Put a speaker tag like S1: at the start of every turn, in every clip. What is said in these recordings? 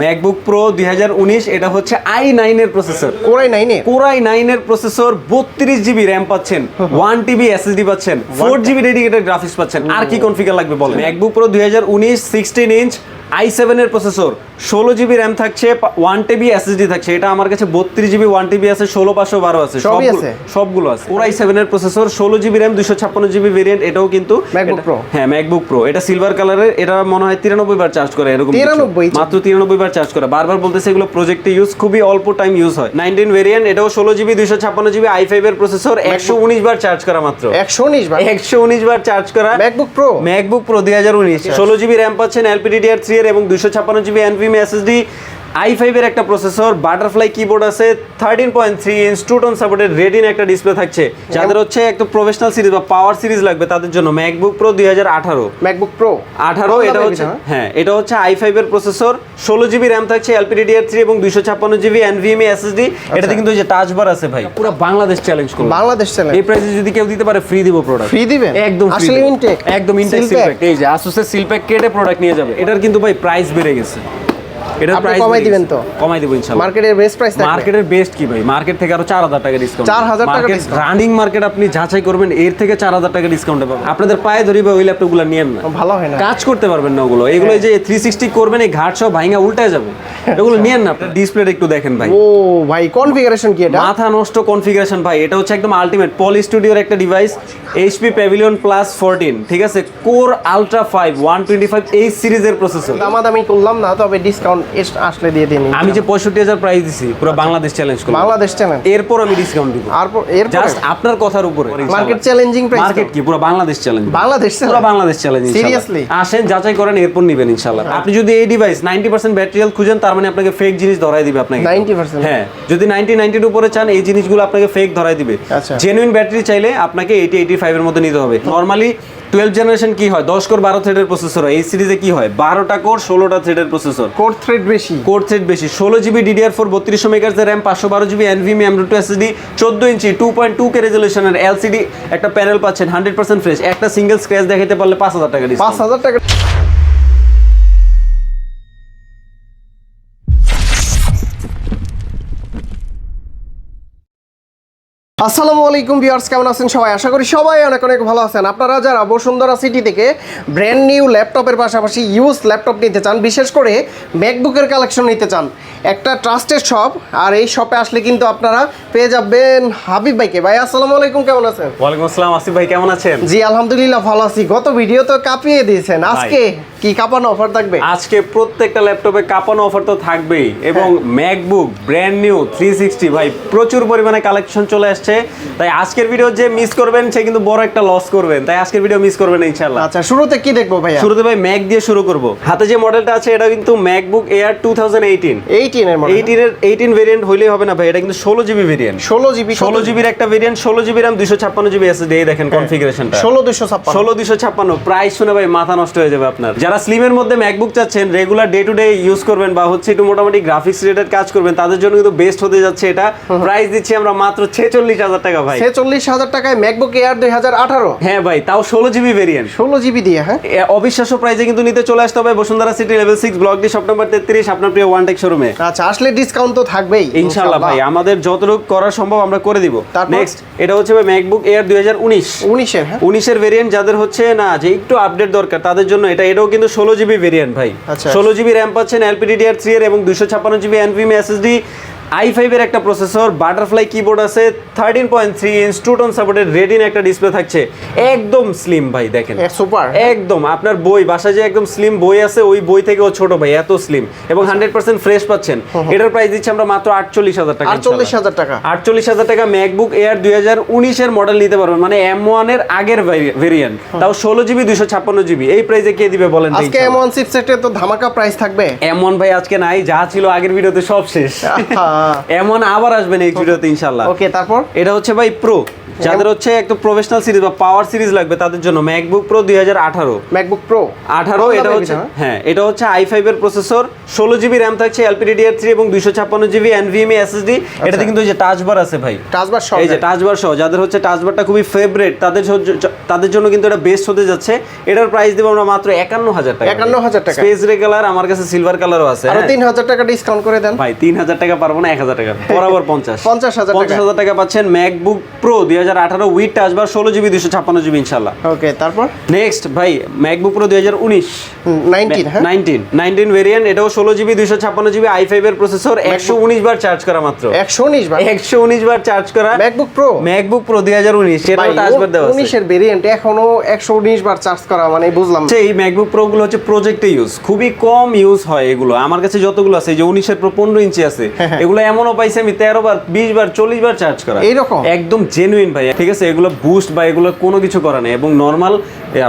S1: MacBook pro 2019 এটা হচ্ছে i9 এর প্রসেসর। কোরাই 9 এর প্রসেসর 32 জিবি র‍্যাম পাচ্ছেন, 1 টিবি এসএসডি পাচ্ছেন, 4 জিবি ডেডিকেটেড গ্রাফিক্স পাচ্ছেন। আর কি কনফিগার লাগবে বলেন? ম্যাকবুক প্রো 2019 16 ইঞ্চ i7 এর প্রসেসর, 16 জিবি র‍্যাম থাকছে, 1 টিবি এসএসডি থাকছে। এটা আমার কাছে 32 জিবি 1 টিবি আছে, 16512 আছে, সবগুলো আছে। কোরাই 7 এর processor, 16 GB RAM, 256 GB variant. এটাও কিন্তু
S2: ম্যাকবুক প্রো।
S1: হ্যাঁ, ম্যাকবুক প্রো। এটা সিলভার কালারের। এটা মনে হয় 93 বার চার্জ করে, এরকম
S2: 93
S1: মাত্র 93 বার চার্জ করে। বারবার বলতেছে এগুলো প্রজেক্টে ইউজ, খুবই অল্প টাইম ইউজ হয়। 19 ভেরিয়েন্ট, এটাও 16 জিবি 256 জিবি i5 এর প্রসেসর, 119 বার চার্জ করা মাত্র। 119 বার চার্জ করা ম্যাকবুক প্রো 2019। 16 জিবি র‍্যাম পাচ্ছেন, LPDDR3 এর এবং 256 জিবি NVMe SSD, i5 এর একটা প্রসেসর, বাটারফ্লাই কিবোর্ড আছে, 13.3 inch two tone supported retina একটা ডিসপ্লে থাকছে। যাদের হচ্ছে একটা প্রফেশনাল সিরিজ বা পাওয়ার সিরিজ লাগবে তাদের জন্য ম্যাকবুক প্রো 2018।
S2: ম্যাকবুক প্রো
S1: 18 এটা হচ্ছে, হ্যাঁ এটা হচ্ছে i5 এর প্রসেসর, 16 জিবি র‍্যাম থাকছে, LPDDR3 এবং 256 জিবি NVMe SSD। এটাতে কিন্তু এই যে টাচ বার আছে ভাই, পুরো বাংলাদেশ চ্যালেঞ্জ করব। এই প্রাইসে যদি কেউ দিতে পারে ফ্রি দিব প্রোডাক্ট।
S2: ফ্রি দিবেন?
S1: একদম ফ্রি।
S2: আসলে ইনটেক,
S1: একদম ইনটেক সিলপ্যাক। এই যে Asus এর সিলপ্যাক কেটে প্রোডাক্ট নিয়ে যাবে। এটার কিন্তু ভাই প্রাইস বেড়ে গেছে। এটা প্রাইস
S2: কমাই দিবেন তো?
S1: কমাই দেব ইনশাআল্লাহ।
S2: মার্কেটের বেস্ট প্রাইস থাকবে।
S1: মার্কেটের বেস্ট কি ভাই? মার্কেট থেকে আরো 4000 টাকা ডিসকাউন্ট।
S2: 4000 টাকা ডিসকাউন্ট।
S1: রানিং মার্কেট আপনি যাচাই করবেন, এর থেকে 4000 টাকা ডিসকাউন্টে পাবেন। আপনাদের পায়ে ধরিবে ওই ল্যাপটপগুলো নিয়েন না,
S2: ভালো হয় না,
S1: কাজ করতে পারবেন না ওগুলো। এগুলো যে 360 করবেন, এই ঘাট সব ভাঙা উল্টায় যাবে। এগুলো নিয়েন না। আপনার ডিসপ্লেটা একটু দেখেন ভাই।
S2: ও ভাই, কনফিগারেশন কি এটা?
S1: মাথা নষ্ট কনফিগারেশন ভাই। এটা হচ্ছে একদম আলটিমেট পলি স্টুডিওর একটা ডিভাইস, HP Pavilion Plus 14, ঠিক আছে? কোর আলট্রা 5 125 এই সিরিজের প্রসেসর।
S2: দামাদামি করলাম না, তবে ডিসকাউন্ট আসলে দিয়ে দিন।
S1: আমি যে 65000 প্রাইস দিছি, পুরো বাংলাদেশ চ্যালেঞ্জ করব।
S2: বাংলাদেশ চ্যালেঞ্জ,
S1: এরপর আমি ডিসকাউন্ট দিব। এরপর জাস্ট আপনার কথার উপরে।
S2: Market challenging price.
S1: মার্কেট কি পুরো বাংলাদেশ চ্যালেঞ্জ। পুরো বাংলাদেশ চ্যালেঞ্জ।
S2: সিরিয়াসলি
S1: আসেন, যাচাই করেন, এরপর নিবেন ইনশাআল্লাহ। আপনি যদি এই ডিভাইস 90% ব্যাটারি হেলথ খুঁজেন, তার মানে আপনাকে ফেক জিনিস ধরাই দিবে আপনাকে।
S2: 90%?
S1: হ্যাঁ, যদি 90 এর উপরে চান, এই জিনিসগুলো আপনাকে ফেক ধরাই দিবে। জেনুইন ব্যাটারি চাইলে আপনাকে 85 এর মধ্যে নিতে হবে। নরমালি 12 জেনারেশন কি হয়, 10 কোর 12 থ্রেডের প্রসেসর হয়। এই সিরিজে কি হয়, 12টা কোর 16টা থ্রেডের প্রসেসর।
S2: কোর থ্রেড বেশি। 16 জিবি DDR4 3200 মেগাহার্টজ এর RAM, 512 GB NVMe M.2 SSD, 14 ইঞ্চি 2.2K রেজোলিউশনের LCD একটা প্যানেল পাচ্ছেন, 100% ফ্রেশ। একটা সিঙ্গেল স্ক্র্যাচ দেখাইতে পারলে 5000 টাকা ডিসকাউন্ট। 5000 টাকা। আসসালামু আলাইকুম ভিউয়ার্স, কেমন আছেন সবাই? আশা করি সবাই অনেক অনেক ভালো আছেন। আপনারা যারা বসুন্ধরা সিটি থেকে ব্র্যান্ড নিউ ল্যাপটপের পাশাপাশি ইউজ ল্যাপটপ নিতে চান, বিশেষ করে ম্যাকবুকের কালেকশন নিতে চান, একটা ট্রাস্টেড শপ। আর এই শপে আসলে কিন্তু আপনারা পেয়ে যাবেন হাবিব ভাইকে। ভাই আসসালামু আলাইকুম, কেমন আছেন?
S1: ওয়ালাইকুম আসসালাম আসিফ ভাই, কেমন আছেন?
S2: জি আলহামদুলিল্লাহ ভালো আছি। গত ভিডিও তো কাঁপিয়ে দিয়েছেন, আজকে কি কাঁপানো অফার থাকবে?
S1: আজকে প্রত্যেকটা ল্যাপটপে কাঁপানো অফার তো থাকবেই, এবং ম্যাকবুক ব্র্যান্ড নিউ 360 ভাই প্রচুর পরিমাণে কালেকশন চলে আসছে। তাই আজকের ভিডিও যে মিস করবেন সে কিন্তু বড় একটা লস করবেন। তাই আজকের ভিডিও মিস করবেন না ইনশাআল্লাহ।
S2: আচ্ছা, শুরুতে কি দেখবো ভাইয়া?
S1: শুরুতে ভাই ম্যাক দিয়ে শুরু করব। হাতে যে মডেলটা আছে এটা কিন্তু ম্যাকবুক এয়ার 2018
S2: এর মডেল।
S1: 18 ভেরিয়েন্ট হইলেই হবে না ভাই, এটা কিন্তু 16 জিবি ভেরিয়েন্ট। 16 জিবির একটা variant, 16 GB RAM, 256 GB SSD। এই দেখেন কনফিগারেশনটা, 16256। প্রাইস শুনে ভাই মাথা নষ্ট হয়ে যাবে আপনার। যারা স্লিমের মধ্যে ম্যাকবুক চাচ্ছেন, regular day to day use করবেন, বা হচ্ছে একটু মোটামুটি গ্রাফিক্স রিলেটেড কাজ করবেন, তাদের জন্য কিন্তু বেস্ট হতে যাচ্ছে এটা। প্রাইস দিচ্ছি আমরা মাত্র 46000 টাকা ভাই।
S2: 46000 টাকায় ম্যাকবুক এয়ার 2018।
S1: হ্যাঁ ভাই, তাও 16 জিবি ভেরিয়েন্ট,
S2: 16 জিবি দিয়ে। হ্যাঁ,
S1: অবিশ্বাস্য প্রাইসে কিন্তু নিতে চলে আসতে হবে Bashundhara city level 6 block D shop number 33, আপনার প্রিয় ওয়ানটেক শোরুমে।
S2: আচ্ছা, আসলে ডিসকাউন্ট তো থাকবেই
S1: ইনশাআল্লাহ ভাই, আমাদের যতটুকু করা সম্ভব আমরা করে দিব। নেক্সট এটা হচ্ছে ভাই ম্যাকবুক এয়ার 2019 এর ভেরিয়েন্ট। যাদের হচ্ছে না যে একটু আপডেট দরকার, তাদের জন্য এটাও কিন্তু 16 জিবি ভেরিয়েন্ট ভাই। 16 জিবি RAM পাচ্ছেন, LPDDR3 এর এবং 256 জিবি NVMe SSD, i5 এর একটা প্রসেসর, বাটারফ্লাই কিবোর্ড আছে, 13.3 inch two tone supported retina একটা ডিসপ্লে থাকছে। একদম স্লিম ভাই, দেখেন
S2: সুপার।
S1: একদম আপনার বই বাসায় যে একদম স্লিম বই আছে, ওই বই থেকেও ছোট ভাই, এত স্লিম এবং 100% ফ্রেশ পাচ্ছেন। এটার প্রাইস দিচ্ছি আমরা মাত্র 48000 টাকা। 48000 টাকা ম্যাকবুক এয়ার 2019 এর মডেল নিতে পারবেন, মানে M1 এর আগের ভেরিয়েন্ট, তাও 16 জিবি 256 জিবি। এই প্রাইসে কে দিবে বলেন?
S2: আজকে M1 চিপসেটের তো ধামাকা প্রাইস থাকবে।
S1: M1 ভাই আজকে নাই, যা ছিল আগের ভিডিওতে সব শেষ। এমন আবার আসবেন এই ভিডিওতে ইনশাআল্লাহ।
S2: ওকে, তারপর
S1: এটা হচ্ছে ভাই প্রো যাদের হচ্ছে একটু প্রফেশনাল সিরিজ বা পাওয়ার সিরিজ লাগবে তাদের জন্য ম্যাকবুক প্রো 2018
S2: ম্যাকবুক প্রো
S1: 18 এটা হচ্ছে হ্যাঁ এটা হচ্ছে i5 এর প্রসেসর 16GB RAM থাকছে LPDDR3 এবং 256GB NVMe SSD এটাতে কিন্তু এই যে টাচ বার আছে ভাই,
S2: টাচ বার সহ,
S1: এই যে টাচ বার সহ যাদের হচ্ছে টাচ বারটা খুবই ফেভারিট তাদের জন্য কিন্তু এটা বেস্ট হতে যাচ্ছে। এটার প্রাইস দেব আমরা মাত্র 51000 টাকা।
S2: 51000 টাকা।
S1: স্পেস গ্রে কালার, আমার কাছে সিলভার কালারও আছে।
S2: আর 3000 টাকা ডিসকাউন্ট করে দেন
S1: ভাই। 3000 টাকা পারবো না, 1000 টাকা বরাবর
S2: 50000
S1: টাকা পাচ্ছেন MacBook pro 2018 with touch bar 16GB 256GB ইনশাআল্লাহ।
S2: ওকে, তারপর
S1: নেক্সট ভাই ম্যাকবুক প্রো 2019 19 ভেরিয়েন্ট, এটাও 16GB 256GB i5 এর প্রসেসর, 119 বার চার্জ করা মাত্র। 119 বার চার্জ করা ম্যাকবুক প্রো 2019 এটাও টাচ বার দেওয়া আছে।
S2: 19 এর ভেরিয়েন্ট এখনো 119 বার চার্জ করা, মানে বুঝলাম না।
S1: এই ম্যাকবুক প্রো গুলো হচ্ছে প্রজেক্টে ইউজ, খুবই কম ইউজ হয় এগুলো। আমার কাছে যতগুলো আছে এই যে 19 এর প্রো 15 ইঞ্চি আছে, এগুলো এমনও পাইছি আমি 13 বার 20 বার 40 বার চার্জ করা,
S2: এইরকম
S1: একদম জেনুইন ভাই। ঠিক আছে, এগুলো বুস্ট বা এগুলো কোনো কিছু করা নেই এবং নরমাল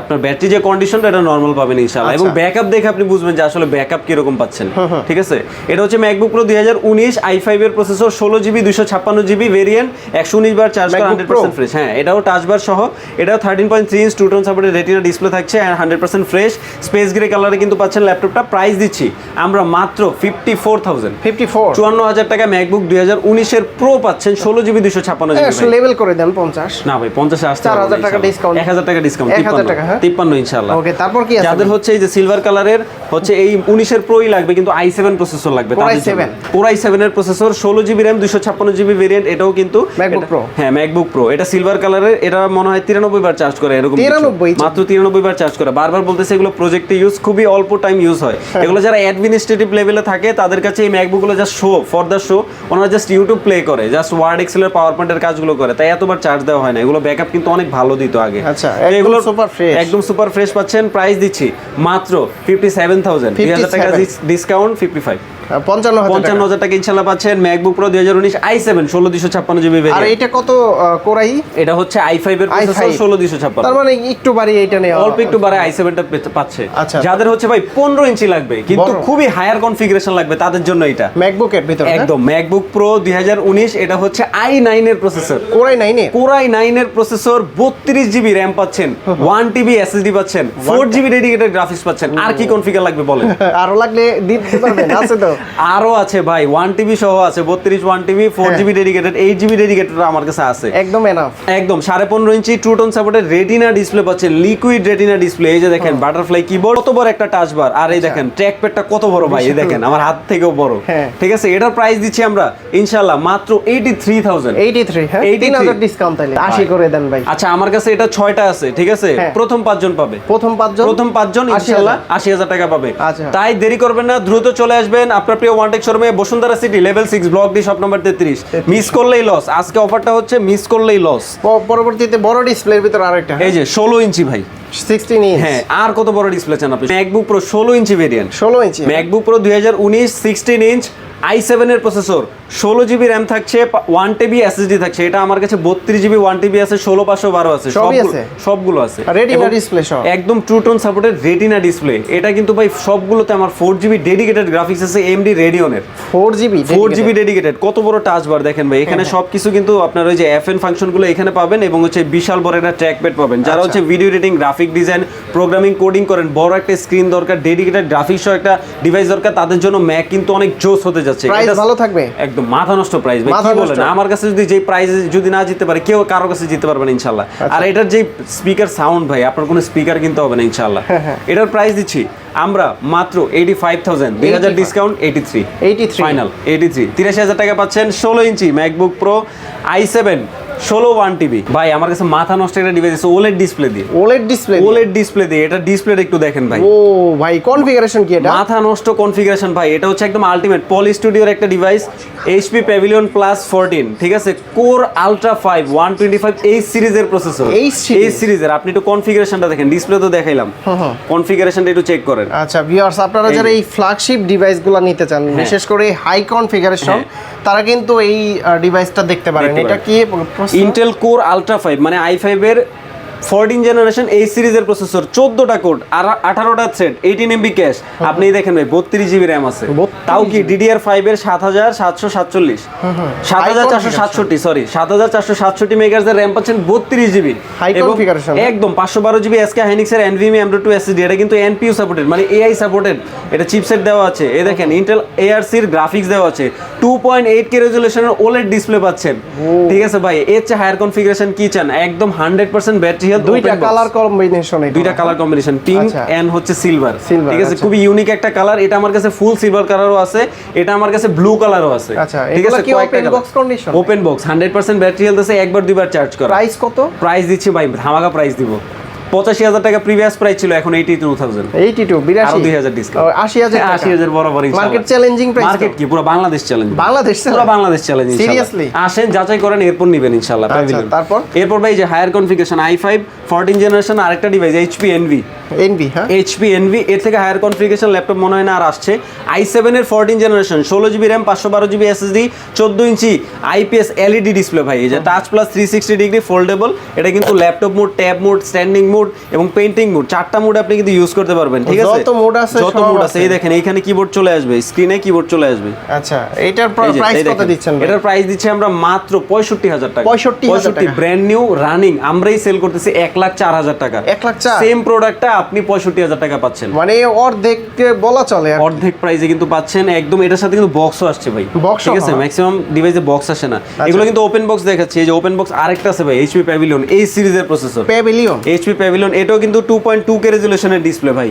S1: আপনার ব্যাটারি যে কন্ডিশনটা এটা নরমাল পাবেন ইনশাআল্লাহ। এবং ব্যাকআপ দেখে আপনি বুঝবেন যে আসলে ব্যাকআপ কি রকম পাচ্ছেন। ঠিক আছে, এটা হচ্ছে ম্যাকবুক প্রো 2019 i5 এর প্রসেসর, 16GB 256GB ভেরিয়েন্ট, 119 বার চার্জ করা, 100% ফ্রেশ। হ্যাঁ, এটাও টাচ বার সহ, এটাও 13.3 inch 2 tone supported retina display থাকছে আর 100% ফ্রেশ স্পেস গ্রে কালারে কিন্তু পাচ্ছেন ল্যাপটপটা। প্রাইস দিচ্ছি আমরা মাত্র 54000 টাকা। ম্যাকবুক 2019 এর প্রো পাচ্ছেন 16GB 256GB।
S2: লেভেল করে দেন 50
S1: না ভাই, 50 এ আসতে
S2: 4000 টাকা ডিসকাউন্ট,
S1: 1000 টাকা ডিসকাউন্ট, 53 ইনশাআল্লাহ।
S2: ওকে, তারপর কি আছে?
S1: যাদের হচ্ছে এই যে সিলভার কালারের হচ্ছে এই 19 এর প্রোই লাগবে কিন্তু i7 প্রসেসর লাগবে তাদের জন্য। Core i7 এর processor, 16GB RAM 256GB variant, এটাও কিন্তু
S2: ম্যাকবুক প্রো।
S1: হ্যাঁ, ম্যাকবুক প্রো, এটা সিলভার কালারের, এটা মনে হয় 93 বার চার্জ করে এরকম, মাত্র 93 বার চার্জ করে। বারবার বলতেছে এগুলো প্রজেক্টে ইউজ, খুবই অল্প টাইম ইউজ হয়। এগুলো যারা অ্যাডমিনিস্ট্রেটিভ লেভেলে থাকে তাদের কাছে এই ম্যাকবুক গুলো just show for the show, ওনারা জাস্ট ইউটিউব প্লে করে, জাস্ট ওয়ার্ড এক্সেল এর পাওয়ার পয়েন্টের কাজগুলো করে, তাই এতবার চার্জ দেওয়া হয় না। এগুলো ব্যাকআপ কিন্তু অনেক ভালো দিত আগে।
S2: আচ্ছা,
S1: এগুলো
S2: সুপার ফ্রেশ,
S1: একদম সুপার ফ্রেশ পাচ্ছেন। প্রাইস দিচ্ছি মাত্র 57000, 2000 টাকা ডিসকাউন্ট, 55000 টাকা ইনশাআল্লাহ পাচ্ছেন MacBook pro 2019 i7 16256GB variant.
S2: আর এটা কত কোরাই?
S1: এটা হচ্ছে i5 এর প্রসেসর, 16256।
S2: তার মানে একটু বাড়িয়ে এটা নেওয়া,
S1: অল্প একটু বাড়ায় i7 টা পাচ্ছে।
S2: আচ্ছা,
S1: যাদের হচ্ছে ভাই 15 ইঞ্চি লাগবে কিন্তু খুবই হায়ার কনফিগারেশন লাগবে তাদের জন্য এটা
S2: ম্যাকবুকের ভিতরে
S1: একদম ম্যাকবুক প্রো 2019, এটা হচ্ছে i9 এর প্রসেসর, কোরাই 9 এর প্রসেসর, 32GB RAM পাচ্ছেন, 1TB SSD পাচ্ছেন, 4GB ডেডিকেটেড গ্রাফিক্স পাচ্ছেন। আর কি কনফিগার লাগবে বলেন?
S2: আরো লাগলে দিতে পারবেন? আছে তো,
S1: আরো আছে ভাই, 1TB সহ আছে, 32 1TB, 4GB dedicated, 8GB dedicated আমার কাছে আছে,
S2: একদম এনাফ।
S1: একদম 15.5 inch two tone supported retina display পাচ্ছেন, লিকুইড রেটিনা ডিসপ্লে। এই যে দেখেন বাটারফ্লাই কিবোর্ড, কত বড় একটা টাচ বার, আর এই দেখেন ট্র্যাক প্যাডটা কত বড় ভাই, এই দেখেন আমার হাত থেকেও বড়। ঠিক আছে, এটার প্রাইস দিচ্ছি আমরা ইনশাআল্লাহ মাত্র 83000।
S2: 83, হ্যাঁ 3000 ডিসকাউন্ট, তাইলে 80 করে দেন ভাই।
S1: আচ্ছা, আমার কাছে এটা 6টা আছে, ঠিক আছে, প্রথম 5 জন পাবে, প্রথম 5 জন ইনশাআল্লাহ 80000 টাকা পাবে। তাই দেরি করবেন না, দ্রুত চলে আসবেন আপনার প্রিয় ওয়ানটেক শোরুমে, Bashundhara city, level 6, block D, shop number 33। Miss করলেই লস, আজকে অফারটা হচ্ছে মিস করলেই লস।
S2: পরবর্তীতে বড় ডিসপ্লের ভিতর আরেকটা,
S1: এই যে 16 ইঞ্চি ভাই,
S2: 16 ইঞ্চ।
S1: হ্যাঁ, আর কত বড় ডিসপ্লে চান আপনি? ম্যাকবুক প্রো 16 ইঞ্চি ভেরিয়েন্ট,
S2: 16 ইঞ্চি
S1: ম্যাকবুক প্রো 2019 16 ইঞ্চ i7 এর প্রসেসর, 16GB RAM থাকছে, 1TB SSD থাকছে। এটা আমার কাছে 32GB 1TB আছে, 16512 আছে, সবগুলো আছে,
S2: রেটিনা ডিসপ্লে সহ,
S1: একদম two tone supported retina display. এটা কিন্তু ভাই সবগুলোতে আমার 4GB ডেডিকেটেড গ্রাফিক্স আছে, AMD Radeon-এর 4GB ডেডিকেটেড। কত বড় টাচ বার দেখেন ভাই, এখানে সবকিছু কিন্তু আপনার ওই যে FN ফাংশনগুলো এখানে পাবেন এবং হচ্ছে বিশাল বড় একটা ট্র্যাকপ্যাড পাবেন। যারা হচ্ছে video editing, graphic design, programming, coding করেন, বড় একটা স্ক্রিন দরকার, ডেডিকেটেড গ্রাফিক্স সহ একটা ডিভাইস দরকার, তাদের জন্য ম্যাক কিন্তু অনেক জোস হতে যাচ্ছে।
S2: প্রাইস ভালো থাকবে,
S1: একদম মাথা নষ্ট প্রাইস ভাই, কি বলেন? আমার কাছে যদি যে প্রাইস যদি না জিততে পারে কেউ, কারো কাছে জিততে পারবে না ইনশাআল্লাহ। আর এটার যে স্পিকার সাউন্ড ভাই, আপনার কোনো স্পিকার কিনতে হবে না ইনশাআল্লাহ। এটার প্রাইস দিচ্ছি আমরা মাত্র 85000, 2000 ডিসকাউন্ট, 83 ফাইনাল 83, 83000 টাকা পাচ্ছেন 16 ইঞ্চি ম্যাকবুক প্রো i7 16 1TB। ভাই আমার কাছে মাথা নষ্ট একটা ডিভাইস আছে, OLED ডিসপ্লে দিয়ে। এটা ডিসপ্লেটা একটু দেখেন ভাই,
S2: ও ভাই কনফিগারেশন কি এটা?
S1: মাথা নষ্ট কনফিগারেশন ভাই, এটা হচ্ছে একদম আলটিমেট পলি স্টুডিওর একটা ডিভাইস, HP Pavilion Plus 14, ঠিক আছে, কোর আলট্রা 5 125 এই সিরিজের প্রসেসর, এই সিরিজের। আপনি একটু কনফিগারেশনটা দেখেন, ডিসপ্লে তো দেখাইলাম, কনফিগারেশনটা একটু চেক করেন।
S2: আচ্ছা ভিউয়ার্স, আপনারা যারা এই ফ্ল্যাগশিপ ডিভাইসগুলো নিতে চান, বিশেষ করে হাই কনফিগারেশন, তারা কিন্তু এই ডিভাইসটা দেখতে পারেন। এটা কি?
S1: ইন্টেল কোর আলট্রা 5, মানে i5 এর 14 জেনারেশন এই সিরিজের প্রসেসর, 14টা কোড আর 18টা থ্রেড, 18 MB ক্যাশ। আপনি দেখেন ভাই 32 জিবি র্যাম আছে, তাও কি DDR5 এর 7747 7467 সরি 7467 মেগাহার্টজ এর র্যাম পাচ্ছেন, 32 জিবি একদম 512 জিবি SK Hynix এর NVMe M.2 SSD। এটা কিন্তু NPU সাপোর্টেড, মানে AI সাপোর্টেড। এটা চিপসেট দেওয়া আছে, এই দেখেন ইন্টেল ARC এর গ্রাফিক্স দেওয়া আছে, 2.8K রেজোলিউশনের OLED ডিসপ্লে পাচ্ছেন। ঠিক আছে ভাই, এর চেয়ে হায়ার কনফিগারেশন কি চান? একদম 100% ব্যাটারি হেলথ,
S2: দুইটা কালার কম্বিনেশন,
S1: দুইটা কালার কম্বিনেশন, পিঙ্ক এন্ড হচ্ছে সিলভার। ঠিক আছে, খুবই ইউনিক একটা কালার। এটা আমার কাছে ফুল সিলভার কালারও আছে, এটা আমার কাছে ব্লু কালারও আছে। ঠিক আছে,
S2: কি open box condition?
S1: Open box, 100% battery health আছে, একবার দুইবার চার্জ করা।
S2: প্রাইস কত?
S1: প্রাইস দিচ্ছি ভাই, ধামাকা প্রাইস দিব। 85,000 টাকা প্রিভিয়াস প্রাইস ছিল, এখন 82,000।
S2: 82
S1: আরো 2,000 ডিসকাউন্ট,
S2: 80,000 টাকা।
S1: 80,000 বরাবর ইনশাআল্লাহ।
S2: Market challenging price.
S1: মার্কেট কি পুরো বাংলাদেশ চ্যালেঞ্জ,
S2: পুরো
S1: বাংলাদেশ চ্যালেঞ্জ ইনশাআল্লাহ।
S2: সিরিয়াসলি
S1: আসেন, যাচাই করেন, এরপর নেবেন ইনশাআল্লাহ। প্যাভিলিয়ন। এরপর ভাই যে হায়ার কনফিগারেশন i5 14 জেনারেশন আরেকটা ডিভাইস HP Envy,
S2: হ্যাঁ
S1: HP Envy, এর থেকে হায়ার কনফিগারেশন ল্যাপটপ মনে হয় না আর আসছে। i7 এর 14 generation, 16 GB RAM, 512 GB SSD, 14 ইঞ্চি IPS LED ডিসপ্লে ভাই। এই যে টাচ প্লাস 360 ডিগ্রি ফোল্ডেবল। এটা কিন্তু laptop mode, tab mode, standing mode এবং পেইন্টিং মোড, চারটা মোড আপনি কিন্তু ইউজ করতে পারবেন। ঠিক আছে,
S2: যত মোড আছে
S1: যত মোড আছে। এই দেখেন এইখানে কিবোর্ড চলে আসবে, স্ক্রিনে কিবোর্ড চলে আসবে।
S2: আচ্ছা, এটার প্রাইস কত দিচ্ছেন?
S1: এটার প্রাইস দিচ্ছি আমরা মাত্র 65,000 টাকা।
S2: 65,000
S1: ব্র্যান্ড নিউ রানিং, আমরাই সেল করতেছি 1,04,000 টাকা।
S2: 1,04,000
S1: সেম প্রোডাক্টটা আপনি 65,000 টাকা পাচ্ছেন,
S2: মানে অর্ধেক বলা চলে,
S1: অর্ধেক প্রাইসে কিন্তু পাচ্ছেন একদম। এটার সাথে কিন্তু বক্সও আসছে ভাই। ঠিক আছে, ম্যাক্সিমাম ডিভাইসে বক্স আসে না, এগুলো কিন্তু ওপেন বক্স দেখাচ্ছি। এই যে ওপেন বক্স আরেকটা আছে ভাই, HP Pavilion, এই সিরিজের প্রসেসর। HP Pavilion, এটাও কিন্তু 2.2K রেজোলিউশনের ডিসপ্লে ভাই।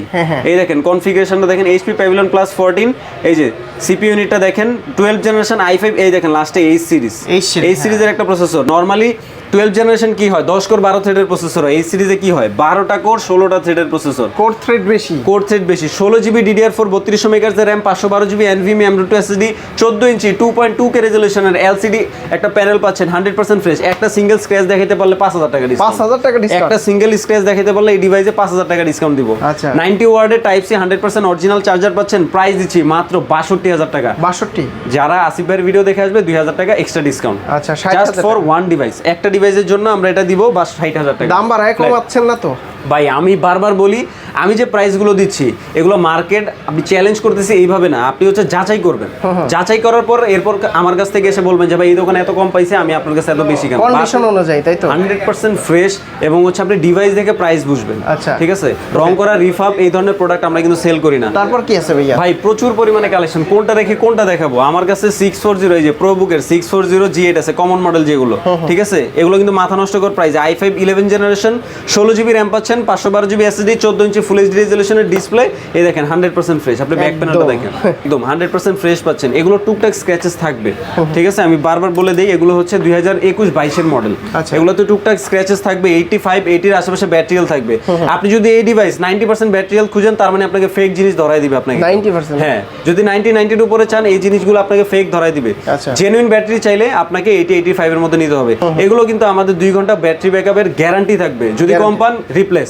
S1: এই দেখেন কনফিগারেশনটা দেখেন, HP Pavilion Plus 14। এই যে CPU ইউনিটটা দেখেন, 12 জেনারেশন i5। এই দেখেন লাস্টে এই সিরিজের একটা প্রসেসর। নরমালি 12 জেনারেশন কি হয়, 10 কোর 12 থ্রেডের প্রসেসর হয়। এই সিরিজে কি হয়, 12টা কোর 16টা থ্রেডের প্রসেসর।
S2: কোর থ্রেড বেশি, 16 জিবি DDR4 3200 মেগাহার্টজ এর RAM, 512 GB NVMe M.2 SSD, 14 ইঞ্চি 2.2K রেজোলিউশনের LCD একটা প্যানেল পাচ্ছেন, 100% ফ্রেশ। একটা সিঙ্গেল স্ক্র্যাচ দেখাইতে পারলে 5,000 টাকা ডিসকাউন্ট। 5,000 টাকা ডিসকাউন্ট।
S1: একটা সিঙ্গেল স্ক্র্যাচ দেখাইতে পারলে এই ডিভাইসে 5,000 টাকা ডিসকাউন্ট দিব।
S2: আচ্ছা,
S1: 90 ওয়াটের টাইপ সি 100% অরিজিনাল চার্জার পাচ্ছেন। প্রাইস দিচ্ছি মাত্র 62,000 টাকা।
S2: 62,
S1: যারা আসিফ ভাইয়ের ভিডিও দেখে আসবে 2,000 টাকা এক্সট্রা ডিসকাউন্ট।
S2: আচ্ছা,
S1: জাস্ট ফর ওয়ান ডিভাইস, একটা ডিভাইসের জন্য আমরা এটা দিব বাস 60,000 টাকা।
S2: দাম বাড়ায় কমাচ্ছেন না তো
S1: ভাই? আমি বারবার বলি, আমি যে প্রাইসগুলো দিচ্ছি এগুলো মার্কেট আমি চ্যালেঞ্জ করতেছি এইভাবে না, আপনি হচ্ছে যাচাই করবেন। যাচাই করার পর এরপর আমার কাছ থেকে এসে বলবেন যে ভাই এই দোকানে এত কম পাইছে, আমি আপনার কাছে এত বেশি কেন।
S2: কন্ডিশন অনুযায়ী, তাই তো
S1: 100% ফ্রেশ এবং হচ্ছে আপনি ডিভাইস দেখে প্রাইস বুঝবেন।
S2: আচ্ছা,
S1: ঠিক আছে, রং করা রিফাব এই ধরনের প্রোডাক্ট আমরা কিন্তু সেল করি না।
S2: তারপর কি আছে ভাইয়া?
S1: ভাই প্রচুর পরিমাণে কালেকশন, কোনটা রেখে কোনটা দেখাবো। আমার কাছে 640 এই যে প্রোবুকের 640 G8 আছে, কমন মডেল যেগুলো। ঠিক আছে, এগুলো কিন্তু মাথা নষ্টকর price. i5 11 generation, 16 GB RAM পাচ্ছেন, 512 GB SSD, 14 inch full HD রেজোলিউশনের ডিসপ্লে। এই দেখেন 100% ফ্রেশ, আপনি ব্যাক প্যানেলটা দেখেন একদম 100% ফ্রেশ পাচ্ছেন। এগুলো টুকটাক স্ক্র্যাচেস থাকবে। ঠিক আছে, আমি বারবার বলে দেই এগুলো হচ্ছে 2021-22 এর মডেল। এগুলোতে টুকটাক স্ক্র্যাচেস থাকবে, 85 80 এর আশেপাশে ব্যাটারি হেলথ থাকবে। আপনি যদি এই ডিভাইস 90% ব্যাটারি হেলথ খুঁজেন, তার মানে আপনাকে ফেক জিনিস ধরাই দিবে আপনাকে
S2: 90%।
S1: হ্যাঁ, যদি 90-90 এর উপরে চান, এই জিনিসগুলো আপনাকে ফেক ধরাই দিবে। জেনুইন ব্যাটারি চাইলে আপনাকে 80-85 এর মধ্যে নিতে হবে। এগুলো কিন্তু আমাদের 2 ঘন্টা ব্যাটারি ব্যাকআপের গ্যারান্টি থাকবে, যদি কম পান রিপ্লেস।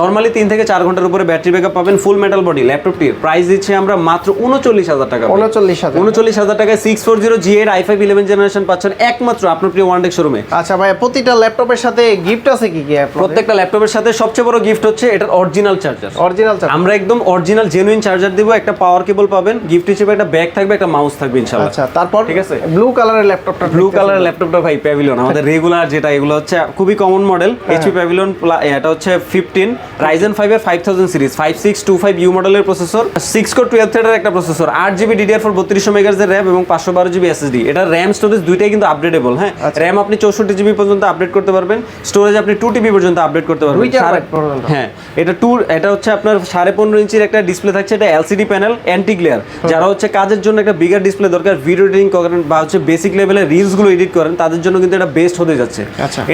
S1: নরমালি 3 থেকে 4 ঘন্টার উপরে ব্যাটারি ব্যাকআপ পাবেন। ফুল মেটাল বডি ল্যাপটপটির প্রাইস দিচ্ছি আমরা মাত্র 39,000 টাকা। 39,000 টাকায় 640 G8 i5 11 জেনারেশন পাচ্ছেন একমাত্র আপনার প্রিয় ওয়ানডেক শোরুমে।
S2: আচ্ছা ভাই, প্রতিটা ল্যাপটপের সাথে গিফট আছে কি?
S1: প্রত্যেকটা ল্যাপটপের সাথে সবচেয়ে বড় গিফট হচ্ছে এটার অরিজিনাল চার্জার। আমরা একদম অরিজিনাল জেনুইন চার্জার দিব, একটা পাওয়ার কেবল পাবেন, গিফট হিসেবে একটা ব্যাগ থাকবে, একটা মাউস থাকবে ইনশাআল্লাহ।
S2: আচ্ছা, তারপর
S1: ঠিক আছে,
S2: ব্লু কালারের
S1: ল্যাপটপটা ভাই Pavilion আমাদের রেগুলার যেটা, এগুলো হচ্ছে খুবই কমন মডেল। HP Pavilion এটা হচ্ছে 15 Ryzen 5 এর 5000 সিরিজ 5625U মডেলের প্রসেসর, 6 কোর 12 থ্রেডের একটা প্রসেসর, 8 জিবি DDR4 3200 মেগাহার্টজ এর RAM এবং 512 জিবি SSD। এটা RAM স্টোরেজ দুইটাই কিন্তু আপডেটেবল। হ্যাঁ, RAM আপনি 64 জিবি পর্যন্ত আপডেট করতে পারবেন, স্টোরেজ আপনি 2 TB পর্যন্ত আপডেট করতে পারবেন। হ্যাঁ, এটা হচ্ছে আপনার 15.5 ইঞ্চির একটা ডিসপ্লে থাকছে। এটা LCD প্যানেল, অ্যান্টি গ্লেয়ার। যারা হচ্ছে কাজের জন্য একটা বিগার ডিসপ্লে দরকার, ভিডিও এডিটিং করেন বা হচ্ছে বেসিক লেভেলের রিলস গুলো এডিট করেন, তাদের জন্য কিন্তু এটা বেস্ট হতে যাচ্ছে।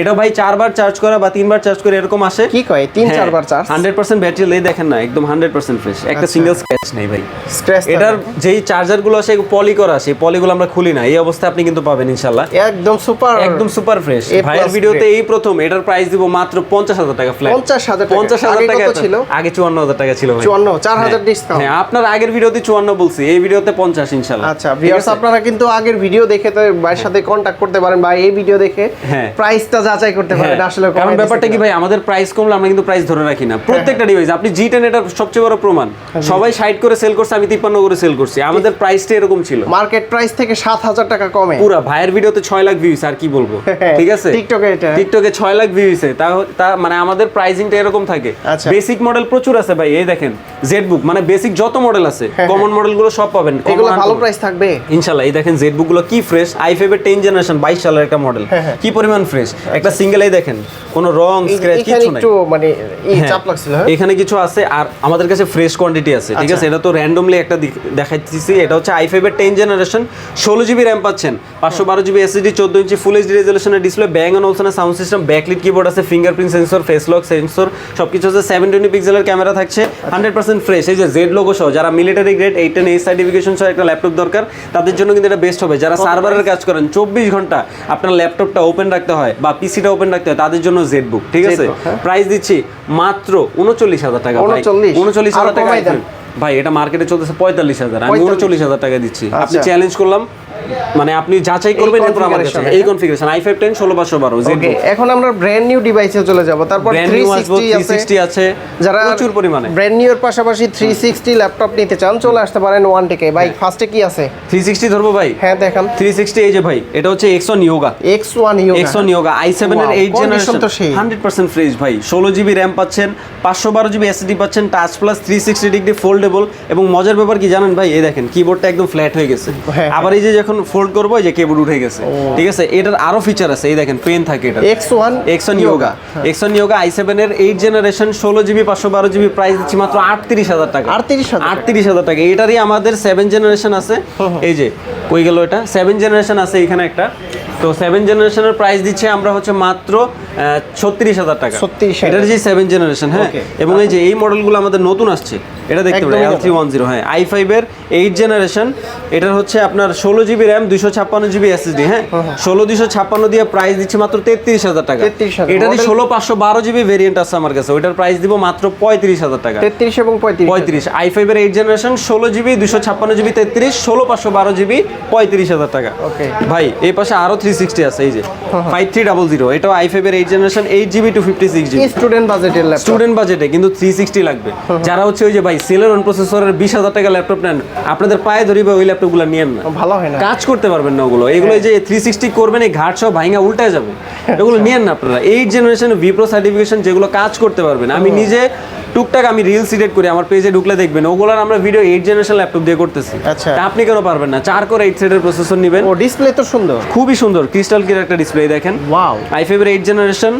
S1: এটা ভাই 4 বার চার্জ করা বা 3 বার চার্জ করে এরকম আসে।
S2: কি কয় 3-4 বার চার্জ
S1: 100% ব্যাটারি লে দেখেন না একদম 100% ফ্রেশ একটা
S2: আচ্ছা।
S1: সিঙ্গেল স্ক্র্যাচ নেই ভাই
S2: স্ক্র্যাচ
S1: এটার যেই চার্জার গুলো আছে পলি করা সেই পলিগুলো আমরা খুলি না এই অবস্থায় আপনি কিন্তু পাবেন ইনশাআল্লাহ
S2: একদম
S1: সুপার ফ্রেশ ভাইয়ের ভিডিওতে এই প্রথম এটার প্রাইস দিব মাত্র 50000 টাকা ফ্ল্যাট
S2: 50000
S1: টাকা
S2: ছিল
S1: আগে 54000 টাকা ছিল ভাই
S2: 54 4000 ডিসকাউন্ট
S1: হ্যাঁ আপনার আগের ভিডিওতে 54 বলছি এই ভিডিওতে 50 ইনশাআল্লাহ
S2: আচ্ছা ভিউয়ার্স আপনারা কিন্তু আগের ভিডিও দেখে তো ভাইয়ের সাথে কন্টাক্ট করতে পারেন বা এই ভিডিও দেখে প্রাইসটা যাচাই করতে পারেন আসলে
S1: কারণ ব্যাপারটা কি ভাই আমাদের প্রাইস কমলে আমরা কিন্তু প্রাইস ধরে রাখি না প্রত্যেকটা ডিভাইস আপনি G10 এটার সবচেয়ে বড় প্রমাণ সবাই 60 করে সেল করছে আমি 53 করে সেল করছি আমাদের প্রাইসটা এরকম ছিল
S2: মার্কেট প্রাইস থেকে 7000 টাকা কমে
S1: পুরো ভাইয়ের ভিডিওতে 6 লাখ ভিউজ আর কি বলবো ঠিক আছে টিকটকে 6 লাখ ভিউজ তা মানে আমাদের প্রাইসিংটা এরকম থাকে বেসিক মডেল প্রচুর আছে ভাই এই দেখেন জেডবুক মানে বেসিক যত মডেল আছে কমন মডেলগুলো সব পাবেন
S2: এগুলো ভালো প্রাইস থাকবে
S1: ইনশাআল্লাহ এই দেখেন জেডবুক গুলো কি ফ্রেশ i5 এর 10 জেনারেশন 22 সালের একটা মডেল কি পরিমাণ ফ্রেশ একটা সিঙ্গেল এই দেখেন কোনো রং স্ক্র্যাচ কিছু নাই
S2: একটু মানে এই চাপ লাগছিল
S1: এখানে কিছু আছে আর আমাদের কাছে ফ্রেশ কোয়ান্টিটি আছে ঠিক আছে এটা তো র‍্যান্ডমলি একটা দেখাইতেছি এটা হচ্ছে i5 এর 10 জেনারেশন 16GB RAM পাচ্ছেন 512GB SSD 14 inch full HD রেজোলিউশনের display Bang and Olufsen sound system backlit keyboard আছে fingerprint sensor face lock sensor সবকিছু আছে 720 পিক্সেলের ক্যামেরা থাকছে 100% ফ্রেশ এই যে জেড লোগো সহ যারা মিলিটারি গ্রেড 810 সার্টিফিকেশন সহ একটা ল্যাপটপ দরকার তাদের জন্য কিন্তু এটা বেস্ট হবে যারা সার্ভারের কাজ করেন 24 ঘন্টা আপনার ল্যাপটপটা ওপেন রাখতে হয় বা পিসিটা ওপেন রাখতে হয় তাদের জন্য জেডবুক ঠিক আছে প্রাইস দিচ্ছি মাত্র 39000 টাকা ভাই 39000 টাকা ভাই এটা মার্কেটে চলতেছে 45000 আমি 39000 টাকা দিচ্ছি আপনি চ্যালেঞ্জ করলাম মানে আপনি যাচাই করবেন এরপর আমার কাছে এই কনফিগারেশন i5 10 16512
S2: ওকে এখন আমরা ব্র্যান্ড নিউ ডিভাইসে চলে যাব তারপর
S1: 360 আছে
S2: যারা
S1: প্রচুর পরিমাণে
S2: ব্র্যান্ড নিউ এর পাশাপাশি 360 ল্যাপটপ নিতে চান চলে আসতে পারেন ওয়ান টেকে ভাই ফার্স্টে কি আছে
S1: 360 ধরবো ভাই
S2: হ্যাঁ দেখেন
S1: 360 এই যে ভাই এটা হচ্ছে X1 Yoga X1 Yoga i7 এর 8 জেনারেশন 100% ফ্রেশ ভাই 16GB RAM পাচ্ছেন 512GB SSD পাচ্ছেন টাচ প্লাস 360 ডিগ্রি ফোল্ডেবল এবং মজার ব্যাপার কি জানেন ভাই এই দেখেন কিবোর্ডটা একদম ফ্ল্যাট হয়ে গেছে আবার এই যে যখন ফোল্ড করব এই যে কিবোর্ড উঠে গেছে ঠিক আছে এটার আরো ফিচার আছে এই দেখেন পেন থাকে এটা X1 Yoga i7 এর 8 জেনারেশন 16GB 512GB প্রাইস দিচ্ছি মাত্র 38000 টাকা 38000 টাকা এটারই আমাদের 7 জেনারেশন আছে এই যে কই গেল এটা 7 জেনারেশন আছে এখানে একটা তো 7 জেনারেশনের প্রাইস দিচ্ছে আমরা হচ্ছে মাত্র 36000 টাকা এটার যে 7 জেনারেশন হ্যাঁ এবং এই যে এই মডেলগুলো আমাদের নতুন আসছে এটা দেখতে পারেন L310 হ্যাঁ i5 এর 8 জেনারেশন এটার হচ্ছে আপনার 16GB RAM 256GB SSD হ্যাঁ 16256 দিয়ে প্রাইস দিচ্ছে মাত্র 33000 টাকা এটারই 16512GB ভেরিয়েন্ট আছে আমার কাছে ওইটার প্রাইস দিব মাত্র 35000 টাকা
S2: 33 এবং
S1: 35 i5 এর 8 জেনারেশন 16GB 256GB 33 16512GB 35000 টাকা ওকে ভাই এই পাশে আরো 360 আছে এই যে 5300 এটাও i5 এর 8 জেনারেশন 8GB 256GB স্টুডেন্ট বাজেটে কিন্তু 360 লাগবে যারা হচ্ছে ওই যে ভাই সেলেরন প্রসেসরের 20000 টাকা ল্যাপটপ নেন আপনাদের পায়ে ধরিবে ওই ল্যাপটপগুলো নিয়েন না
S2: ভালো হয় না
S1: কাজ করতে পারবেন না ওগুলো এগুলো যে 360 করবেন এই ঘাট সব ভাঙা উল্টায় যাবে এগুলো নিয়েন না আপনারা 8 জেনারেশন V Pro সার্টিফিকেশন যেগুলো কাজ করতে পারবেন আমি নিজে টুকটাক আমি রিলস এডিট করি আমার পেজে ঢুকলে দেখবেন ওগুলোর আমরা ভিডিও 8 জেনারেশন ল্যাপটপ দিয়ে করতেছি
S2: আচ্ছা
S1: তা আপনি কেন পারবেন না 4 কোর 8 থ্রেডের প্রসেসর নেবেন
S2: ও ডিসপ্লে তো সুন্দর
S1: খুবই সুন্দর ক্রিস্টাল ক্লিয়ার একটা ডিসপ্লে দেখেন
S2: ওয়াও
S1: i5 এর 8 জেনারেশন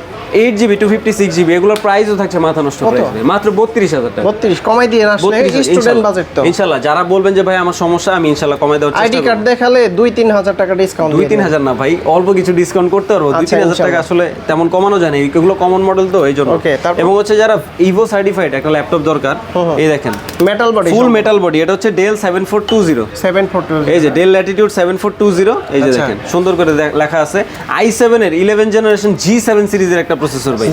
S1: 8GB 256GB এগুলোর প্রাইসও থাকছে মাথা নষ্ট প্রাইস মাত্র 32000 টাকা
S2: 32 কমাই দিয়ে আসলে স্টুডেন্ট বাজেট তো
S1: ইনশাআল্লাহ যারা বলবেন যে ভাই আমার সমস্যা আমি ইনশাআল্লাহ কমাই দেওয়ার চেষ্টা করব
S2: আইডি কার্ড দেখালে 2-3000 টাকা ডিসকাউন্ট
S1: 2-3000 না ভাই অল্প কিছু ডিসকাউন্ট করতে পারবো 2-3000 টাকা আসলে তেমন কমানো যায় না এগুলো কমন মডেল তো এইজন্য এবং হচ্ছে যারা ইভো সার্টিফাইড একটা ল্যাপটপ দরকার এই দেখেন
S2: মেটাল বডি
S1: ফুল মেটাল বডি এটা হচ্ছে ডেল 7420 এই যে ডেল ল্যাটিটিউড 7420 এই যে দেখেন সুন্দর করে লেখা আছে i7 এর 11 জেনারেশন G7 সিরিজের একটা প্রসেসর ভাই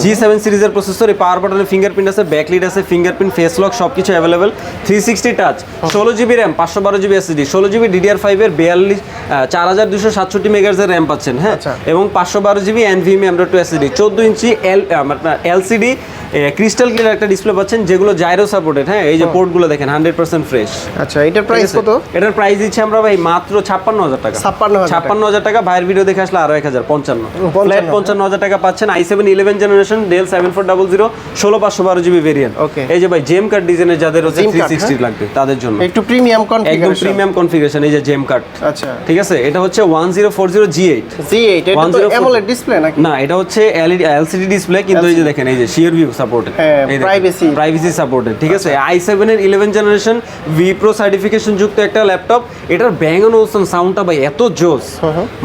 S1: G7 সিরিজের প্রসেসর এই পাওয়ার বাটনে ফিঙ্গারপ্রিন্ট আছে ব্যাকলিট আছে ফিঙ্গারপ্রিন্ট ফেস লক সবকিছু available 360 touch 16GB RAM 512GB SSD 16GB DDR5 এর 4267 মেগাহার্জ এর RAM পাচ্ছেন হ্যাঁ এবং 512GB NVMe M.2 SSD 14 ইঞ্চি LCD ক্রিস্টাল ক্লিয়ার একটা ডিসপ্লে পাচ্ছেন যেগুলো জাইরো সাপোর্টেড হ্যাঁ এই যে পোর্টগুলো দেখেন 100% ফ্রেশ
S2: আচ্ছা এটার প্রাইস কত
S1: এটার প্রাইস দিচ্ছি আমরা ভাই মাত্র 56000 টাকা 56000 টাকা ভাইয়ের ভিডিও দেখে আসলে আরো 1055 ফ্ল্যাট 55000 টাকা পাচ্ছেন i7 11 generation del 7400 16512GB variant এই যে ভাই জেম কার্ড ডিজাইনের যাদের হচ্ছে 360 লাগবে তাদের জন্য
S2: একটু প্রিমিয়াম কনফিগারেশন
S1: একদম প্রিমিয়াম কনফিগারেশন এই যে জেম কার্ড
S2: আচ্ছা
S1: ঠিক আছে এটা হচ্ছে 1040 G8
S2: এটা তো AMOLED ডিসপ্লে নাকি
S1: না এটা হচ্ছে LCD ডিসপ্লে কিন্তু এই যে দেখেন এই যে শিয়ার ভিউ সাপোর্টেড এই প্রাইভেসি সাপোর্টেড, ঠিক আছে। i7 এর 11 জেনারেশন V Pro সার্টিফিকেশন যুক্ত একটা ল্যাপটপ। এটার ব্যাং অন ওলসন সাউন্ডটা ভাই এত জোস,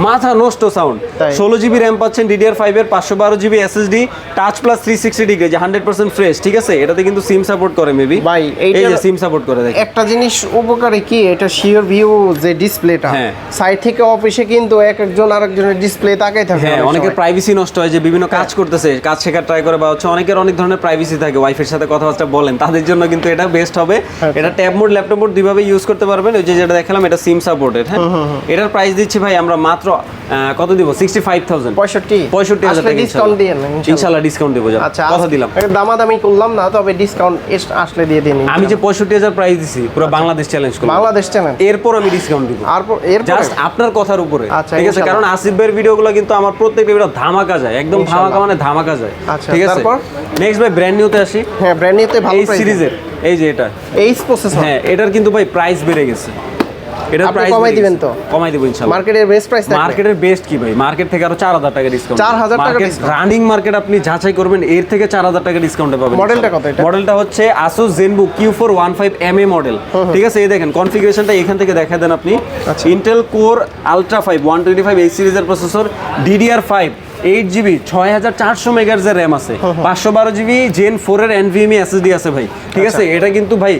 S1: মাথা নষ্ট সাউন্ড। 16 জিবি র্যাম পাচ্ছেন DDR5 এর, 512 GB SSD, touch plus 360 degree, যে 100% ফ্রেশ, ঠিক আছে। এটাতে কিন্তু সিম সাপোর্ট করে মেবি
S2: ভাই,
S1: এই যে সিম সাপোর্ট করে। দেখেন
S2: একটা জিনিস উপকারী কি, এটা শিওর ভিউ যে ডিসপ্লেটা সাইড থেকে অফিসে কিন্তু একজন আরেকজনের ডিসপ্লে তাকাই থাকে।
S1: হ্যাঁ, অনেকের প্রাইভেসি নষ্ট হয়, যে বিভিন্ন কাজ করতেছে, কাজ শেখার ট্রাই করে, বা হচ্ছে অনেকের অনেক ধরনের প্রাইভেসি থাকে, ওয়াইফের সাথে কথাবার্তা বলেন, তাদের জন্য কিন্তু এটা বেস্ট হবে। এটা ট্যাব মোড, ল্যাপটপ মোড দুইভাবে ইউজ করতে পারবেন। ওই যে যেটা দেখালাম, এটা সিম সাপোর্টেড। হ্যাঁ, এটার প্রাইস দিচ্ছি ভাই আমরা মাত্র কত দিব? 65,000, 65,000 টাকা
S2: ডিসকাউন্ট দিয়ে
S1: ইনশাআল্লাহ ডিসকাউন্ট দেব।
S2: আচ্ছা,
S1: কথা দিলাম,
S2: দামাদামি করলাম না, তবে ডিসকাউন্ট আসলে দিয়ে দিন।
S1: আমি যে 65,000 প্রাইস দিছি, পুরো বাংলাদেশ চ্যালেঞ্জ করলাম,
S2: বাংলাদেশ চ্যালেঞ্জ,
S1: এরপর আমি ডিসকাউন্ট দিব,
S2: এরপর
S1: জাস্ট আপনার কথার উপরে,
S2: আচ্ছা,
S1: ঠিক আছে। কারণ আসিফ ভাইয়ের ভিডিওগুলো কিন্তু আমার প্রত্যেকটা ভিডিও ধামাকা যায়, একদম ধামাকা মানে ধামাকা যায়, ঠিক আছে। নেক্সট ভাই ব্র্যান্ড নিউতে আসি।
S2: হ্যাঁ, ব্র্যান্ড নিউতে ভালো
S1: প্রাইস সিরিজের, এই যে এটা
S2: এইচ প্রসেসর,
S1: হ্যাঁ, এটার কিন্তু ভাই প্রাইস বেড়ে গেছে। এটার প্রাইস
S2: কমাই দিবেন তো?
S1: কমাই দেব ইনশাআল্লাহ।
S2: মার্কেটের বেস্ট প্রাইস থাকবে।
S1: মার্কেটের বেস্ট কি ভাই, মার্কেট থেকে আরো 4000 টাকা ডিসকাউন্ট,
S2: 4000 টাকা ডিসকাউন্ট।
S1: রানিং মার্কেট আপনি যাচাই করবেন, এর থেকে 4000 টাকা ডিসকাউন্টে পাবেন।
S2: মডেলটা কত এটা?
S1: মডেলটা হচ্ছে Asus ZenBook Q415MA মডেল, ঠিক আছে। এই দেখেন কনফিগারেশনটা এখান থেকে দেখা দেন আপনি। Intel Core Ultra 5 125 এই সিরিজের প্রসেসর, DDR5 8GB 6400 মেগাহার্জ এর র্যাম আছে, 512 জিবি Gen 4 এর NVMe SSD আছে ভাই, ঠিক আছে। এটা কিন্তু ভাই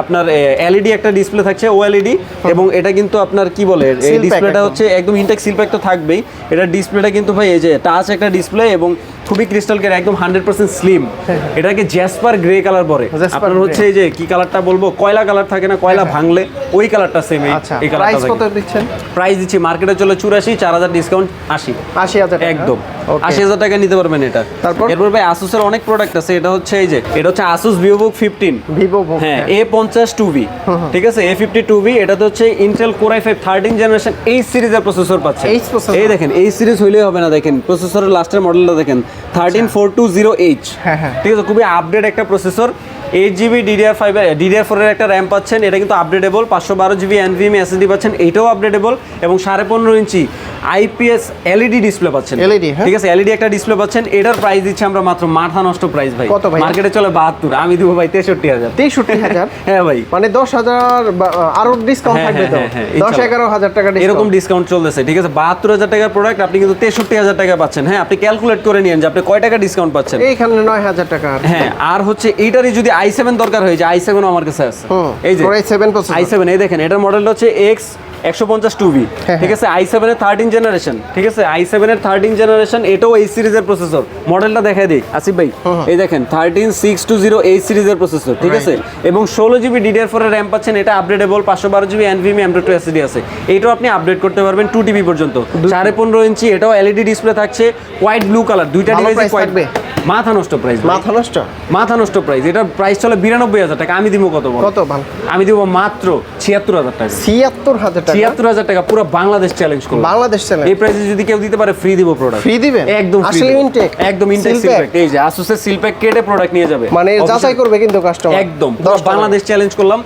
S1: আপনার LED একটা ডিসপ্লে থাকছে, OLED, এবং এটা কিন্তু আপনার কি বলে, এই ডিসপ্লেটা হচ্ছে একদম ইনটেক সিল প্যাক তো থাকবেই। এটা ডিসপ্লেটা কিন্তু ভাই এই যে টাচ একটা ডিসপ্লে, এবং খুবই ক্রিস্টাল ক্লিয়ার, একদম 100% স্লিম। এটাকে জ্যাসপার গ্রে কালার বলে। আপনার হচ্ছে এই যে কি কালারটা বলবো, কয়লা কালার থাকে না, কয়লা ভাঙলে ওই কালারটা সেম, এই কালারটা।
S2: প্রাইস কত দিচ্ছেন?
S1: প্রাইস দিচ্ছি মার্কেটে চলে 84, 4000 ডিসকাউন্ট 80,000 একদম 80,000 টাকা নিতে পারবেন এটা। এরপর ভাই Asus এর অনেক প্রোডাক্ট আছে। এটা হচ্ছে এই যে, এটা হচ্ছে Asus VivoBook 15, হ্যাঁ, A50 ঠিক আছে, A52V। এটাতে হচ্ছে Intel Core i5 13 জেনারেশন এই সিরিজের প্রসেসর পাচ্ছেন। এই দেখেন, এই সিরিজ হইলেই হবে না, দেখেন প্রসেসরের লাস্টের মডেলটা দেখেন, 13420H, ঠিক আছে, খুবই আপডেট একটা প্রসেসর। 8GB DDR4 এর একটা র্যাম পাচ্ছেন, এটা কিন্তু আপডেটেবল। 512 জিবি NVMe SSD পাচ্ছেন, এটাও আপডেটেবল, এবং 15.5 ইঞ্চি IPS LED ডিসপ্লে পাচ্ছেন, ঠিক আছে। LED একটা ডিসপ্লে পাচ্ছেন। এটার প্রাইস দিচ্ছি আমরা মাত্র মাথা নষ্ট প্রাইস ভাই, মার্কেটে চলে 72, আমি দিব ভাই 63,000।
S2: 63,000?
S1: হ্যাঁ ভাই,
S2: মানে 10,000 আরো ডিসকাউন্ট থাকবে তো, 10-11,000 টাকা
S1: এরকম ডিসকাউন্ট চলতেছে, ঠিক আছে। 72,000 টাকার প্রোডাক্ট আপনি কিন্তু 63,000 টাকা পাচ্ছেন। হ্যাঁ, আপনি ক্যালকুলেট করে নিন যে আপনি কয় টাকা ডিসকাউন্ট পাচ্ছেন।
S2: এইখানে 9,000 টাকা।
S1: হ্যাঁ, আর হচ্ছে এইটারই যদি i7 দরকার হয়ে যায়, i7 ও আমার কাছে আছে। এই যে i7, এই দেখেন, এটার মডেলটা হচ্ছে X152V, ঠিক আছে, i7 এর 13 জেনারেশন, ঠিক আছে, i7 এর 13 জেনারেশন, এটাও এই সিরিজের প্রসেসর। মডেলটা দেখাই দিই আসিফ ভাই, এই দেখেন 13620 এই সিরিজের প্রসেসর, ঠিক আছে, এবং 16GB DDR4 এর র্যাম পাচ্ছেন, এটা updatable. 512 GB NVMe M.2 SSD আছে, এটাও আপনি আপডেট করতে পারবেন 2TB পর্যন্ত। 15.5 ইঞ্চি, এটাও LED ডিসপ্লে থাকছে, হোয়াইট ব্লু কালার, দুইটা ডিভাইসই হোয়াইট। মাথা নষ্ট প্রাইস, মাথা নষ্ট প্রাইস। এটার প্রাইস চলে 92,000 টাকা, আমি দিব কত ভালো, আমি দিব মাত্র 76,000 টাকা। 76,000 টাকা পুরো বাংলাদেশ চ্যালেঞ্জ করব, বাংলাদেশ চ্যালেঞ্জ। এই প্রাইসে যদি কেউ দিতে পারে, ফ্রি দিব প্রোডাক্ট, ফ্রি দিবেন একদম, আসলে ইনটেক, একদম ইনটেক সিল প্যাক। এই যে Asus এর সিল প্যাক কেটে প্রোডাক্ট নিয়ে যাবে, মানে যাচাই করবে কিন্তু কাস্টমার, একদম পুরো বাংলাদেশ চ্যালেঞ্জ করলাম।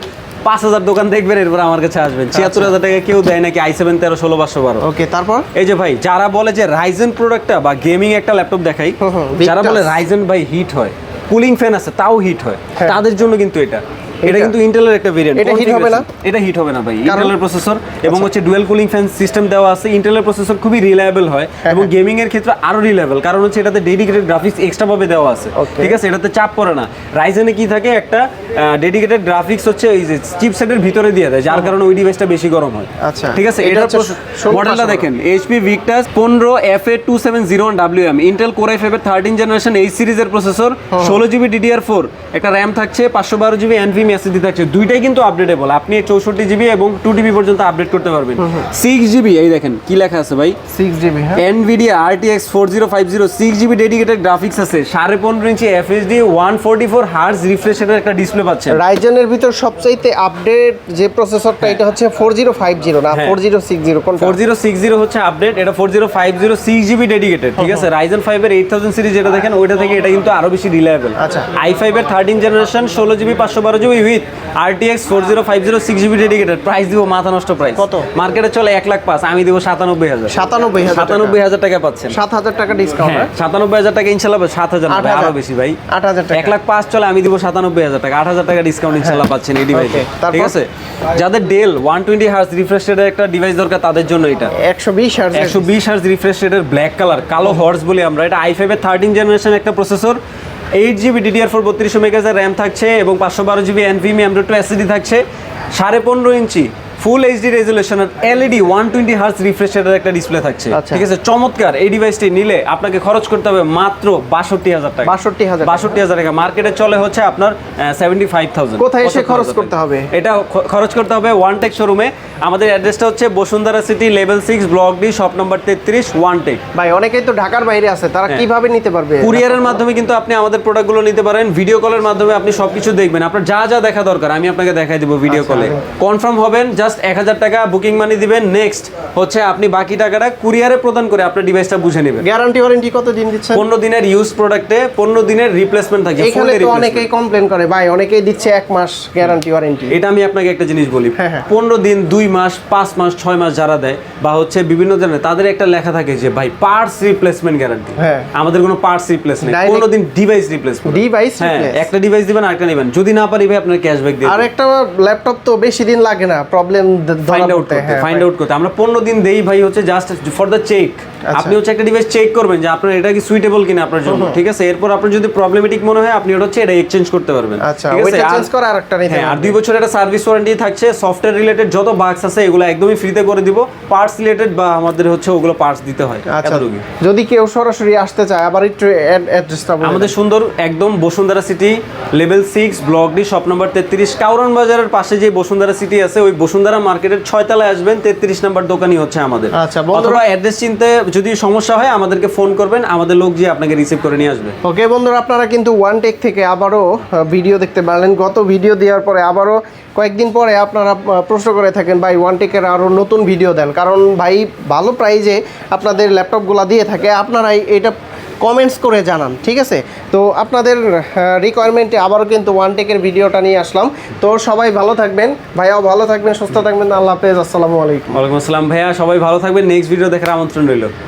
S1: 5,000 দোকান দেখবেন, এরপর আমার কাছে আসবেন। 76,000 টাকা কেউ দেয় নাকি i7 13 16 512। ওকে, তারপর এই যে ভাই, যারা বলে যে রাইজেন প্রোডাক্টটা বা গেমিং একটা ল্যাপটপ দেখাই, যারা বলে রাইজেন ভাই হিট হয়, কুলিং ফ্যান আছে তাও হিট হয়, তাদের জন্য কিন্তু এটা কিন্তু ইন্টেলের একটা ভেরিয়েন্ট। এটা হিট হবে না, এটা হিট হবে না ভাই, ইন্টেলের প্রসেসর, এবং হচ্ছে ডুয়াল কুলিং ফ্যান সিস্টেম দেওয়া আছে। ইন্টেলের প্রসেসর খুবই রিলায়েবল হয়, এবং গেমিং এর ক্ষেত্রে আরো রিলায়েবল, কারণ হচ্ছে এটাতে ডেডিকেটেড গ্রাফিক্স এক্সট্রা ভাবে দেওয়া আছে, ঠিক আছে, এটাতে চাপ পড়ে না। রাইজেনে কি থাকে, একটা ডেডিকেটেড গ্রাফিক্স হচ্ছে এই যে চিপসেটের ভিতরে দিয়ে দেয়, যার কারণে ওই ডিভাইসটা বেশি গরম হয়, আচ্ছা, ঠিক আছে। এটার মডেলটা দেখেন, HP Victus 15FA2701WM, Intel Core i5 এর 13 জেনারেশন এই সিরিজের প্রসেসর, 16GB DDR4 একটা র্যাম থাকছে, 512 জিবি NVMe SSD থাকছে, দুইটাই কিন্তু আপডেটেবল। আপনি 64GB এবং 2TB পর্যন্ত আপডেট করতে পারবেন। 6GB, এই দেখেন কি লেখা আছে ভাই, 6GB, NVIDIA RTX 4050 6GB dedicated graphics আছে, 15.5 ইঞ্চি FHD 144 হার্জ রিফ্রেশ রেটের একটা ডিসপ্লে পাচ্ছেন। রাইজেনের ভিতর সবচাইতে আপডেট যে প্রসেসরটা, এটা হচ্ছে 4050 না 4060, কোন 4060 হচ্ছে আপডেট, এটা 4050 6GB ডেডিকেটেড, ঠিক আছে। রাইজেন 5 এর 8000 সিরিজ যেটা দেখেন, ওইটা থেকে এটা কিন্তু আরো বেশি রিলায়েবল। আচ্ছা, i5 এর 13 generation 16GB 512GB MME with RTX 4050 6GB dedicated, price দিব মাথা নষ্ট প্রাইস।
S2: কত?
S1: মার্কেটে চলে 1,05,000, আমি দিব 97,000।
S2: 97,000
S1: টাকা পাচ্ছেন।
S2: 7,000 টাকা ডিসকাউন্ট।
S1: হ্যাঁ 97,000 টাকা ইনশাআল্লাহ, 7,000 না, আরো বেশি ভাই,
S2: 8,000 টাকা।
S1: 1,05,000 চলে, আমি দিব 97,000 টাকা, 8,000 টাকা ডিসকাউন্ট ইনশাআল্লাহ পাচ্ছেন এই ডিভাইসে। ঠিক আছে, যাদের ডেল 120 হার্জ রিফ্রেশ রেটের একটা ডিভাইস দরকার তাদের জন্য এটা
S2: 120
S1: হার্জ রিফ্রেশ রেটের ব্ল্যাক কালার, কালো হর্স বলি আমরা। এটা i5 এর 13 জেনারেশন একটা processor, 8GB DDR4 3200 megahertz RAM থাকছে এবং 512GB NVMe M.2 SSD থাকছে, 15.5 ইঞ্চি ফুল এইচডি রেজুলেশনের এলইডি 120 হার্জ রিফ্রেশ রেটের একটা ডিসপ্লে থাকছে। ঠিক আছে, চমৎকার। এই ডিভাইসটি নিলে আপনাকে খরচ করতে হবে মাত্র 62,000 টাকা। 62,000 টাকা। মার্কেটে চলে হচ্ছে আপনার 75,000।
S2: কোথায় এসে খরচ করতে হবে?
S1: এটা খরচ করতে হবে ওয়ানটেক শোরুমে। আমাদের অ্যাড্রেসটা হচ্ছে Bashundhara city level 6 block D shop number 33 ওয়ানটেক।
S2: ভাই অনেকেই তো ঢাকার বাইরে আছে, তারা কিভাবে নিতে পারবে?
S1: কুরিয়ারের মাধ্যমে কিন্তু আপনি আমাদের প্রোডাক্টগুলো নিতে পারেন। ভিডিও কলের মাধ্যমে আপনি সবকিছু দেখবেন, আপনার যা যা দেখা দরকার আমি আপনাকে দেখাই দেবো ভিডিও কলে। কনফার্ম হবেন, জাস্ট 1,000 টাকা বুকিং মানি দিবেন। নেক্সট হচ্ছে আপনি বাকি টাকাটা কুরিয়ারে প্রদান করে আপনার ডিভাইসটা বুঝে নেবেন।
S2: গ্যারান্টি ওয়ারেন্টি কত দিন দিচ্ছেন?
S1: 15 দিনের ইউজ প্রোডাক্টে 15 দিনের রিপ্লেসমেন্ট থাকে।
S2: এখানে তো অনেকেই কমপ্লেইন করে ভাই, অনেকেই দিচ্ছে 1 মাস গ্যারান্টি ওয়ারেন্টি।
S1: এটা আমি আপনাকে একটা জিনিস বলি, 15 দিন, 2 মাস, 5 মাস, 6 মাস যারা দেয় বা হচ্ছে বিভিন্ন ধরনের, তাদের একটা লেখা থাকে যে ভাই পার্টস রিপ্লেসমেন্ট গ্যারান্টি। আমাদের কোনো পার্টস রিপ্লেস নেই, 15 দিন ডিভাইস রিপ্লেসমেন্ট। হ্যাঁ, একটা ডিভাইস দিবেন আরেকটা নেবেন, যদি না পারি ভাই আপনার ক্যাশব্যাক দিবেন।
S2: আর একটা ল্যাপটপ তো বেশি দিন লাগে না প্রবলেম
S1: ফাইন্ড আউট করতে। আমরা 15 দিন দেই ভাই, হচ্ছে জাস্ট ফর দ্য চেক। আপনি হচ্ছে একটা ডিভাইস চেক করবেন যে আপনার এটা কি সুইটেবল কিনা আপনার জন্য। ঠিক আছে, এরপর আপনার যদি প্রবলেমেটিক মনে হয় আপনি ওটা হচ্ছে এটা এক্সচেঞ্জ করতে পারবেন। ঠিক আছে,
S2: চেঞ্জ করা আরেকটা নিতে হবে।
S1: আর 2 বছরের একটা সার্ভিস ওয়ারেন্টি থাকছে। সফটওয়্যার রিলেটেড যত বাগস আছে এগুলো একদমই ফ্রিতে করে দিব। পার্টস রিলেটেড বা আমাদের হচ্ছে ওগুলো পার্টস দিতে হয়।
S2: যদি কেউ সরাসরি আসতে চায়, আবার একটু অ্যাড্রেসটা বলুন।
S1: আমাদের সুন্দর একদম Bashundhara city level 6 block D shop number 33, Kawran বাজারের পাশে যে বসুন্ধরা সিটি আছে ওই বসুন্ধরা মার্কেটের 6 তলায় আসবেন, 33 নাম্বার দোকানই হচ্ছে আমাদের। অথবা অ্যাড্রেস চিনতে যদি সমস্যা হয় আমাদেরকে ফোন করবেন, আমাদের লোক গিয়ে আপনাকে রিসিভ করে নিয়ে আসবে।
S2: ওকে বন্ধুরা, আপনারা কিন্তু ওয়ানটেক থেকে আবারও ভিডিও দেখতে পারলেন। গত ভিডিও দেওয়ার পরে আবারও কয়েকদিন পরে আপনারা প্রশ্ন করে থাকেন ভাই ওয়ানটেকের আরও নতুন ভিডিও দেন, কারণ ভাই ভালো প্রাইজে আপনাদের ল্যাপটপগুলো দিয়ে থাকে, আপনারাই এটা কমেন্টস করে জানান। ঠিক আছে, তো আপনাদের রিকোয়ারমেন্টে আবারও কিন্তু ওয়ানটেকের ভিডিওটা নিয়ে আসলাম। তো সবাই ভালো থাকবেন, ভাইয়াও ভালো থাকবেন, সুস্থ থাকবেন। আল্লাহ হাফেজ, আসসালামু আলাইকুম।
S1: ওয়ালাইকুম আসসালাম ভাইয়া, সবাই ভালো থাকবেন। নেক্সট ভিডিও দেখার আমন্ত্রণ রইল।